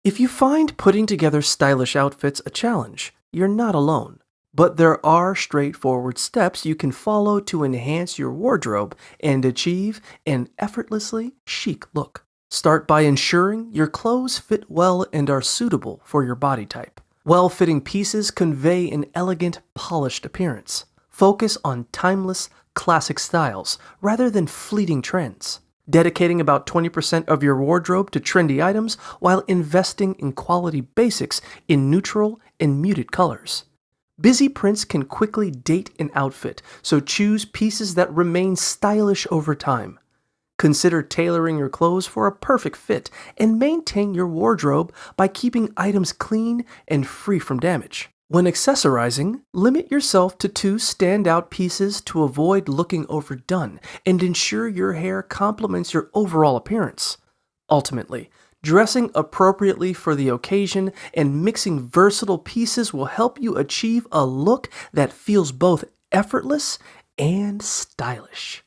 If you find putting together stylish outfits a challenge, you're not alone. But there are straightforward steps you can follow to enhance your wardrobe and achieve an effortlessly chic look. Start by ensuring your clothes fit well and are suitable for your body type. Well-fitting pieces convey an elegant, polished appearance. Focus on timeless, classic styles rather than fleeting trends. Dedicating about 20% of your wardrobe to trendy items while investing in quality basics in neutral and muted colors. Busy prints can quickly date an outfit, so choose pieces that remain stylish over time. Consider tailoring your clothes for a perfect fit and maintain your wardrobe by keeping items clean and free from damage. When accessorizing, limit yourself to 2 standout pieces to avoid looking overdone and ensure your hair complements your overall appearance. Ultimately, dressing appropriately for the occasion and mixing versatile pieces will help you achieve a look that feels both effortless and stylish.